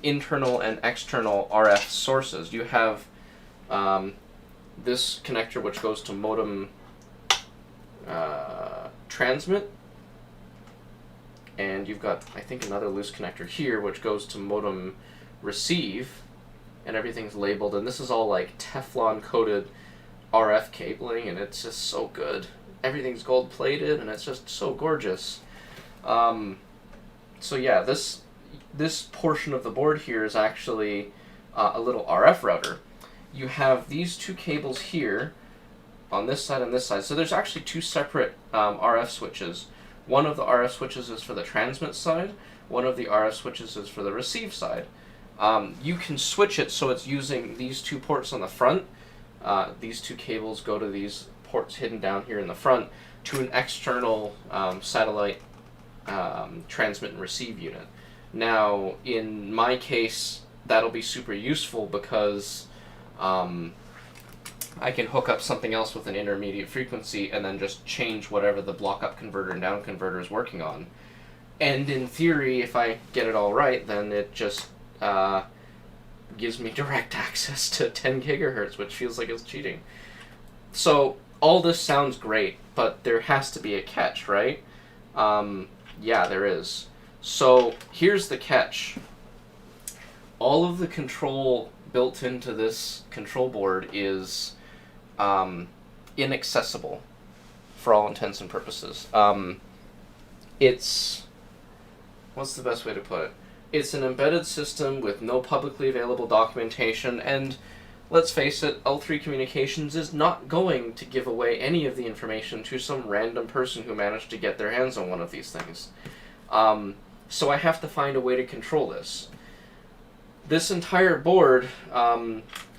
internal and external RF sources. You have this connector which goes to modem transmit, and you've got, I think, another loose connector here which goes to modem receive, and everything's labeled, and this is all like Teflon coated RF cabling, and it's just so good. Everything's gold plated, and it's just so gorgeous. So yeah, this portion of the board here is actually a little RF router. You have these two cables here on this side and this side. So there's actually two separate RF switches. One of the RF switches is for the transmit side. One of the RF switches is for the receive side. You can switch it so it's using these two ports on the front. These two cables go to these ports hidden down here in the front to an external satellite transmit and receive unit. Now, in my case, that'll be super useful because I can hook up something else with an intermediate frequency and then just change whatever the block up converter and down converter is working on. And in theory, if I get it all right, then it just gives me direct access to 10 gigahertz, which feels like it's cheating. So all this sounds great, but there has to be a catch, right? Yeah, there is. So here's the catch. All of the control built into this control board is inaccessible for all intents and purposes. It's, what's the best way to put it? It's an embedded system with no publicly available documentation, and let's face it, L3 Communications is not going to give away any of the information to some random person who managed to get their hands on one of these things. So I have to find a way to control this. This entire board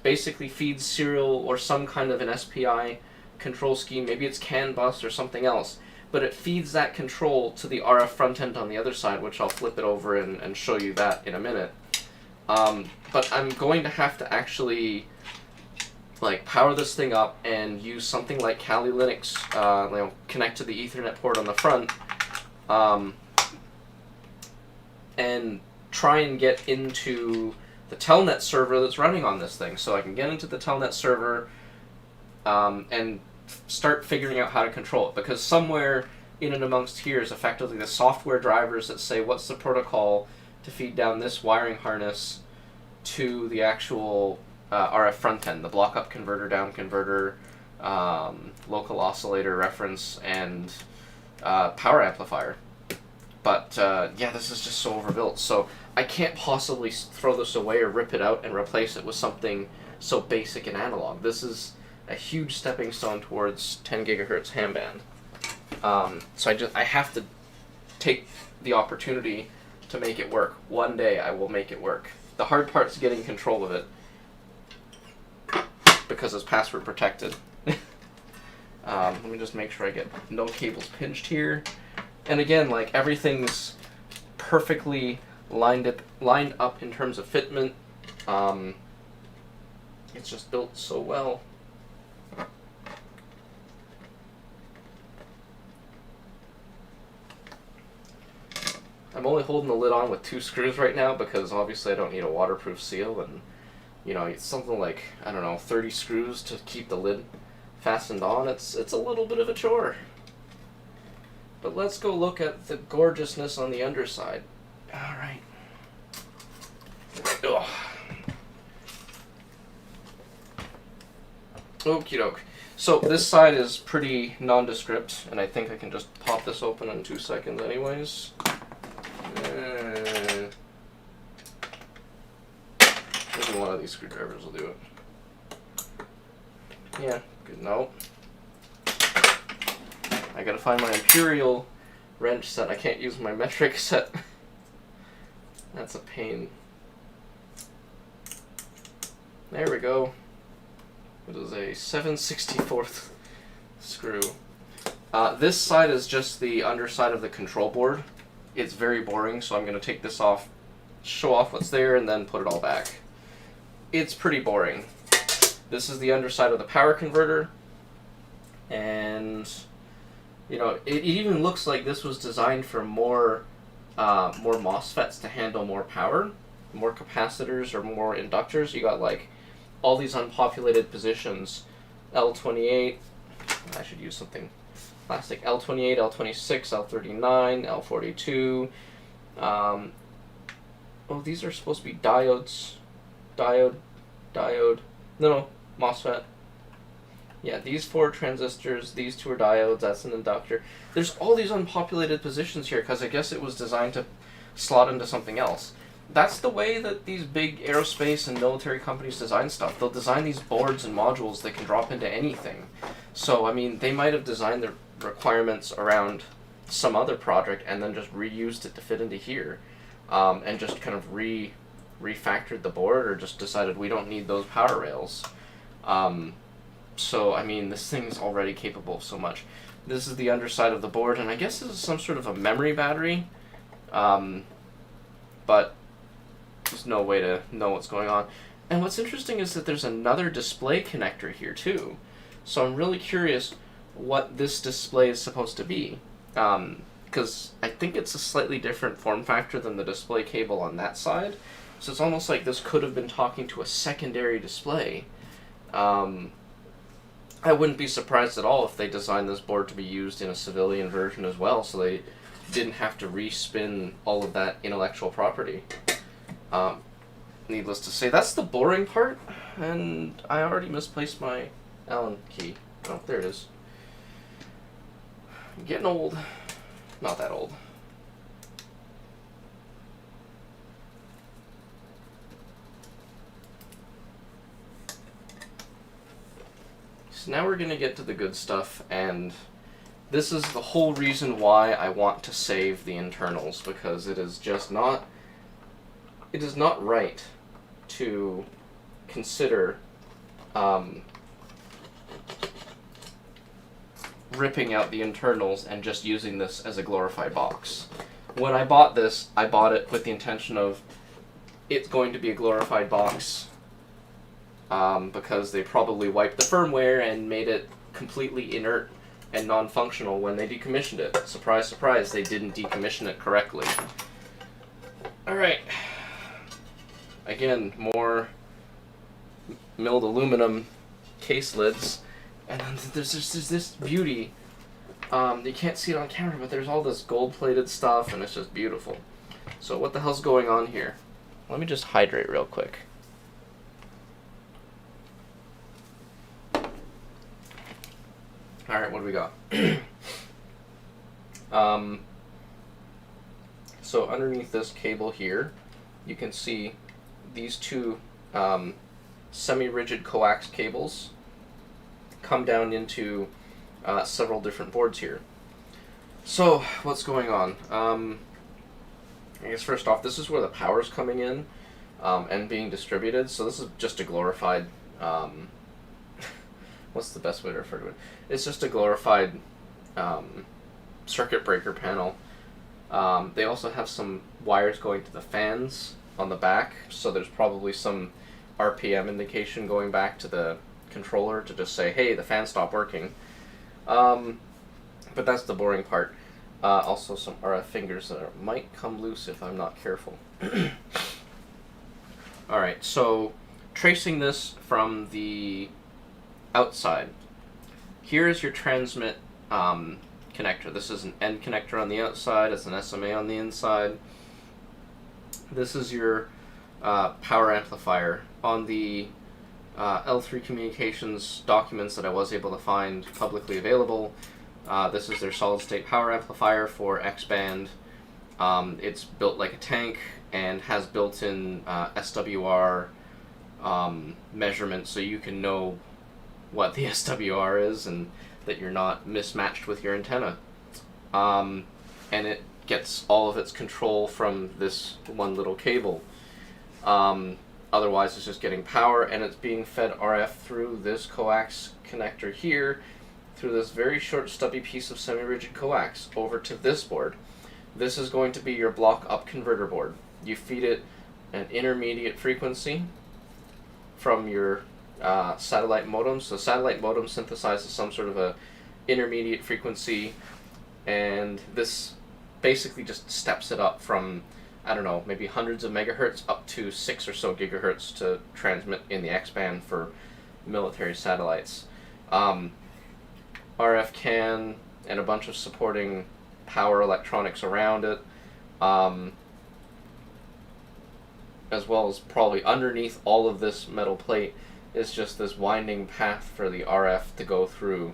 basically feeds serial or some kind of an SPI control scheme. Maybe it's CAN bus or something else. But it feeds that control to the RF front end on the other side, which I'll flip it over and show you that in a minute. But I'm going to have to actually like power this thing up and use something like Kali Linux, connect to the Ethernet port on the front, and try and get into the Telnet server that's running on this thing. So I can get into the Telnet server and start figuring out how to control it, because somewhere in and amongst here is effectively the software drivers that say what's the protocol to feed down this wiring harness to the actual RF front end, the block up converter, down converter, local oscillator reference, and power amplifier. But yeah, this is just so overbuilt, so I can't possibly throw this away or rip it out and replace it with something so basic and analog. This is a huge stepping stone towards 10 gigahertz ham band. So I have to take the opportunity to make it work. One day I will make it work. The hard part's getting control of it, because it's password protected. Let me just make sure I get no cables pinched here. And again, like, everything's perfectly lined up in terms of fitment. It's just built so well. I'm only holding the lid on with 2 screws right now because obviously I don't need a waterproof seal, and you know, it's something like, I don't know, 30 screws to keep the lid fastened on. It's a little bit of a chore. But let's go look at the gorgeousness on the underside. Alright. Okie doke. So this side is pretty nondescript, and I think I can just pop this open in 2 seconds anyways. Maybe one of these screwdrivers will do it. Yeah, good. No. I gotta find my Imperial wrench set. I can't use my metric set. That's a pain. There we go. It is a 7/64th screw. This side is just the underside of the control board. It's very boring, so I'm going to take this off, show off what's there, and then put it all back. It's pretty boring. This is the underside of the power converter, and you know, it even looks like this was designed for more MOSFETs to handle more power, more capacitors or more inductors. You got like all these unpopulated positions, L28, I should use something plastic, L28, L26, L39, L42. Oh, these are supposed to be diodes. No, MOSFET. Yeah, these 4 transistors, these 2 are diodes, that's an inductor. There's all these unpopulated positions here because I guess it was designed to slot into something else. That's the way that these big aerospace and military companies design stuff. They'll design these boards and modules that can drop into anything. So, I mean, they might have designed their requirements around some other project and then just reused it to fit into here. And just kind of refactored the board, or just decided we don't need those power rails. So, I mean, this thing's already capable of so much. This is the underside of the board, and I guess this is some sort of a memory battery. But there's no way to know what's going on. And what's interesting is that there's another display connector here too. So I'm really curious what this display is supposed to be. Because I think it's a slightly different form factor than the display cable on that side. So it's almost like this could have been talking to a secondary display. I wouldn't be surprised at all if they designed this board to be used in a civilian version as well, so they didn't have to respin all of that intellectual property. Needless to say, that's the boring part, and I already misplaced my Allen key. Oh, there it is. Getting old. Not that old. So now we're going to get to the good stuff, and this is the whole reason why I want to save the internals, because it is just not... It is not right to consider ripping out the internals and just using this as a glorified box. When I bought this, I bought it with the intention of, it's going to be a glorified box because they probably wiped the firmware and made it completely inert and non-functional when they decommissioned it. Surprise, surprise, they didn't decommission it correctly. Alright. Again, more milled aluminum case lids. And then there's this beauty. You can't see it on camera, but there's all this gold-plated stuff, and it's just beautiful. So what the hell's going on here? Let me just hydrate real quick. Alright, what do we got? So underneath this cable here, you can see these two semi-rigid coax cables come down into several different boards here. So, what's going on? I guess first off, this is where the power's coming in and being distributed. So this is just a glorified, what's the best way to refer to it? It's just a glorified circuit breaker panel. They also have some wires going to the fans on the back, so there's probably some RPM indication going back to the controller to just say, hey, the fan stopped working. But that's the boring part. Also some RF fingers that might come loose if I'm not careful. Alright, so tracing this from the outside, here is your transmit connector. This is an end connector on the outside, it's an SMA on the inside. This is your power amplifier. On the L3 Communications documents that I was able to find publicly available, this is their solid-state power amplifier for X-band. It's built like a tank and has built-in SWR measurements, so you can know what the SWR is and that you're not mismatched with your antenna. And it gets all of its control from this one little cable. Otherwise, it's just getting power, and it's being fed RF through this coax connector here, through this very short stubby piece of semi-rigid coax over to this board. This is going to be your block up converter board. You feed it an intermediate frequency from your satellite modem. So satellite modem synthesizes some sort of a intermediate frequency, and this basically just steps it up from, I don't know, maybe hundreds of megahertz up to 6 or so gigahertz to transmit in the X-band for military satellites. RF CAN and a bunch of supporting power electronics around it, as well as probably underneath all of this metal plate is just this winding path for the RF to go through.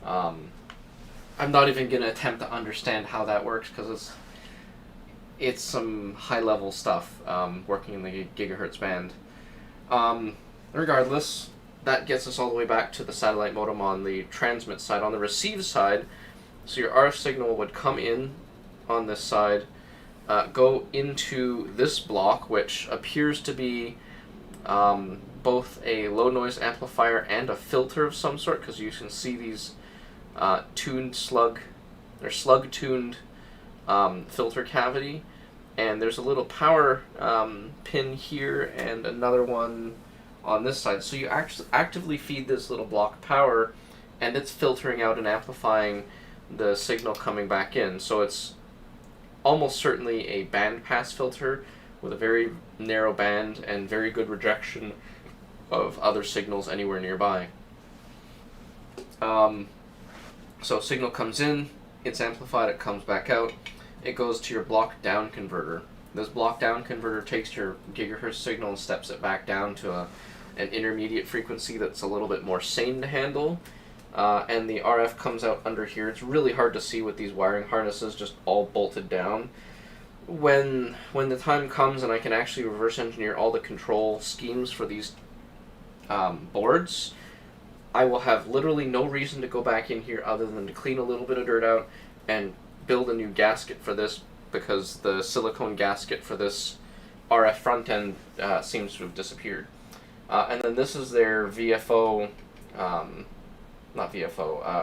I'm not even going to attempt to understand how that works because it's some high-level stuff working in the gigahertz band. Regardless, that gets us all the way back to the satellite modem on the transmit side. On the receive side, so your RF signal would come in on this side, go into this block, which appears to be both a low-noise amplifier and a filter of some sort, because you can see these tuned slug-tuned filter cavity, and there's a little power pin here and another one on this side. So you actively feed this little block power, and it's filtering out and amplifying the signal coming back in. So it's almost certainly a band pass filter with a very narrow band and very good rejection of other signals anywhere nearby. So signal comes in, it's amplified, it comes back out, it goes to your block down converter. This block down converter takes your gigahertz signal and steps it back down to an intermediate frequency that's a little bit more sane to handle, and the RF comes out under here. It's really hard to see with these wiring harnesses just all bolted down. When the time comes and I can actually reverse engineer all the control schemes for these boards, I will have literally no reason to go back in here other than to clean a little bit of dirt out and build a new gasket for this, because the silicone gasket for this RF front end seems to have disappeared. And then this is their VFO,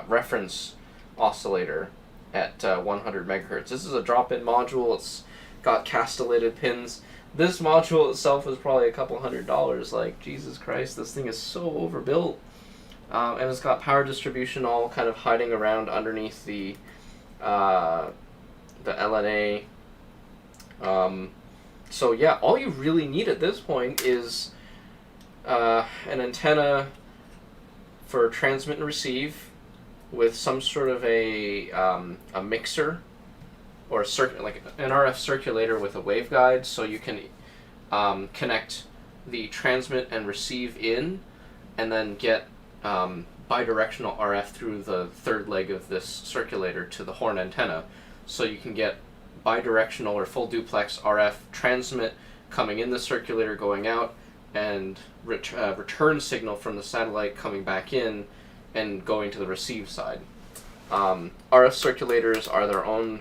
reference oscillator at 100 megahertz. This is a drop-in module. It's got castellated pins. This module itself is probably a couple $100. Like, Jesus Christ, this thing is so overbuilt. And it's got power distribution all kind of hiding around underneath the LNA. So yeah, all you really need at this point is an antenna for transmit and receive with some sort of a mixer or a like an RF circulator with a waveguide, so you can connect the transmit and receive in, and then get bidirectional RF through the third leg of this circulator to the horn antenna, so you can get bidirectional or full duplex RF transmit coming in the circulator, going out, and return signal from the satellite coming back in and going to the receive side. RF circulators are their own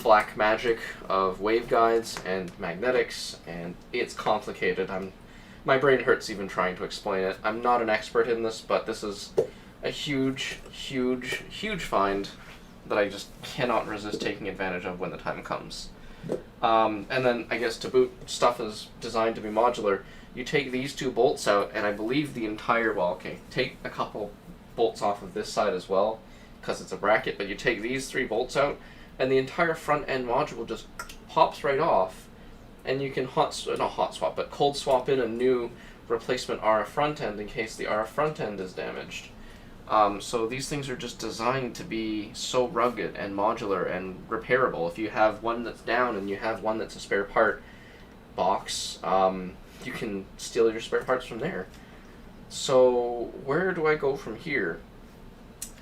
black magic of waveguides and magnetics, and it's complicated. My brain hurts even trying to explain it. I'm not an expert in this, but this is a huge, huge, huge find that I just cannot resist taking advantage of when the time comes. And then, I guess to boot, stuff is designed to be modular. You take these two bolts out, and I believe the entire, well, okay, take a couple bolts off of this side as well, because it's a bracket, but you take these 3 bolts out, and the entire front end module just pops right off, and you can cold swap in a new replacement RF front end in case the RF front end is damaged. So these things are just designed to be so rugged and modular and repairable. If you have one that's down and you have one that's a spare part box, you can steal your spare parts from there. So where do I go from here?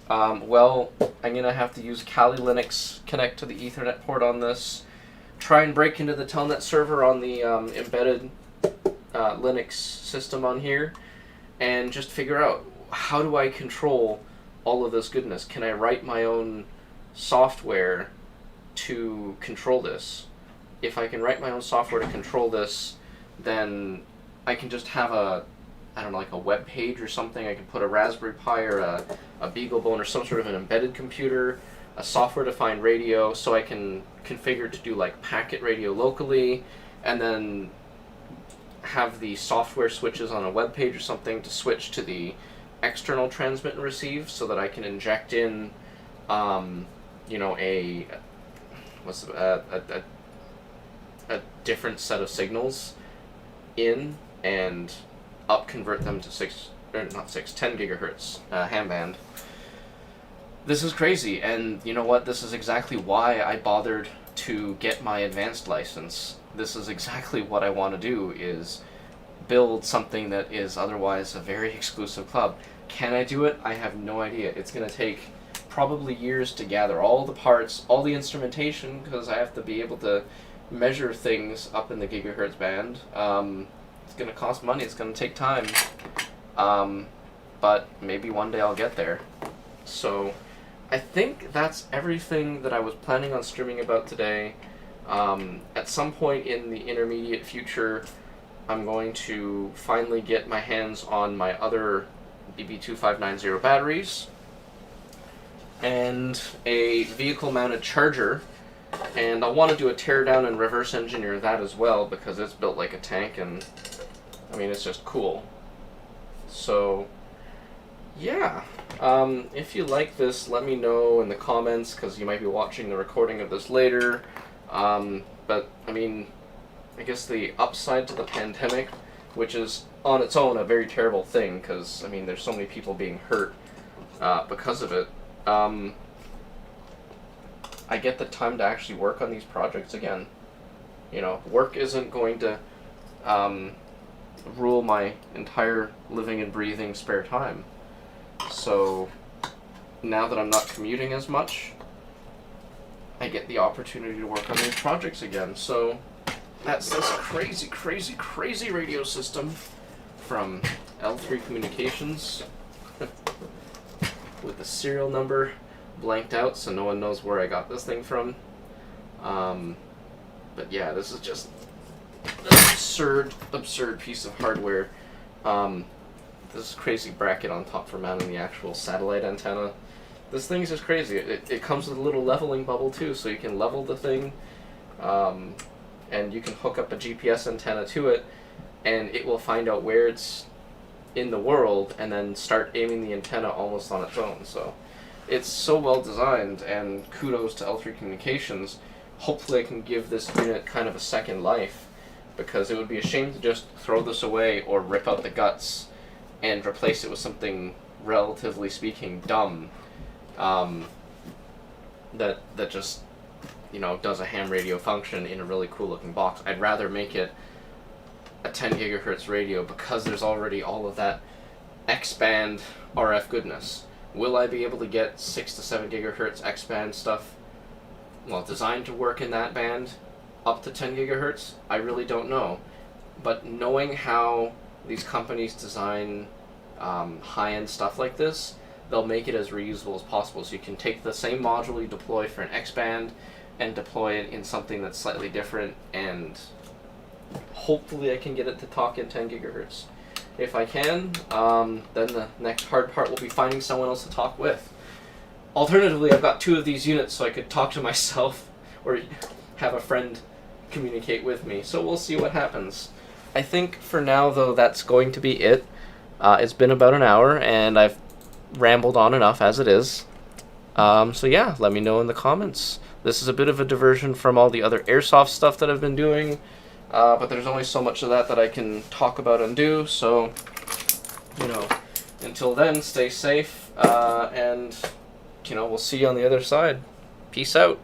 Well, I'm going to have to use Kali Linux, connect to the Ethernet port on this, try and break into the Telnet server on the embedded Linux system on here, and just figure out, how do I control all of this goodness? Can I write my own software to control this? If I can write my own software to control this, then I can just have like a web page or something. I can put a Raspberry Pi or a BeagleBone or some sort of an embedded computer, a software-defined radio, so I can configure to do like packet radio locally, and then have the software switches on a web page or something to switch to the external transmit and receive, so that I can inject in, a different set of signals in and up convert them to 10 gigahertz ham band. This is crazy, and you know what? This is exactly why I bothered to get my advanced license. This is exactly what I want to do, is build something that is otherwise a very exclusive club. Can I do it? I have no idea. It's going to take probably years to gather all the parts, all the instrumentation, because I have to be able to measure things up in the gigahertz band. It's going to cost money, it's going to take time, but maybe one day I'll get there. So I think that's everything that I was planning on streaming about today. At some point in the intermediate future, I'm going to finally get my hands on my other BB2590 batteries and a vehicle-mounted charger, and I want to do a teardown and reverse engineer that as well, because it's built like a tank, and I mean, it's just cool. So yeah, if you like this, let me know in the comments, because you might be watching the recording of this later. But I mean, I guess the upside to the pandemic, which is on its own a very terrible thing, because I mean, there's so many people being hurt because of it. I get the time to actually work on these projects again. You know, work isn't going to rule my entire living and breathing spare time. So now that I'm not commuting as much, I get the opportunity to work on these projects again. So that's this crazy, crazy, crazy radio system from L3 Communications with the serial number blanked out, so no one knows where I got this thing from. But yeah, this is just an absurd piece of hardware. This crazy bracket on top for mounting the actual satellite antenna. This thing's just crazy. It comes with a little leveling bubble too, so you can level the thing. and you can hook up a GPS antenna to it, and it will find out where it's in the world and then start aiming the antenna almost on its own. So it's so well designed, and kudos to L3 Communications. Hopefully I can give this unit kind of a second life, because it would be a shame to just throw this away or rip out the guts and replace it with something, relatively speaking, dumb, that just, you know, does a ham radio function in a really cool looking box. I'd rather make it a 10 gigahertz radio, because there's already all of that X-band RF goodness. Will I be able to get 6 to 7 gigahertz X-band stuff, well, designed to work in that band up to 10 gigahertz? I really don't know. But knowing how these companies design high-end stuff like this, they'll make it as reusable as possible. So you can take the same module you deploy for an X-band and deploy it in something that's slightly different, and hopefully I can get it to talk in 10 gigahertz. If I can, then the next hard part will be finding someone else to talk with. Alternatively, I've got 2 of these units, so I could talk to myself or have a friend communicate with me. So we'll see what happens. I think for now, though, that's going to be it. It's been about an hour, and I've rambled on enough as it is. So yeah, let me know in the comments. This is a bit of a diversion from all the other airsoft stuff that I've been doing, but there's only so much of that I can talk about and do, so, you know, until then, stay safe, and, you know, we'll see you on the other side. Peace out.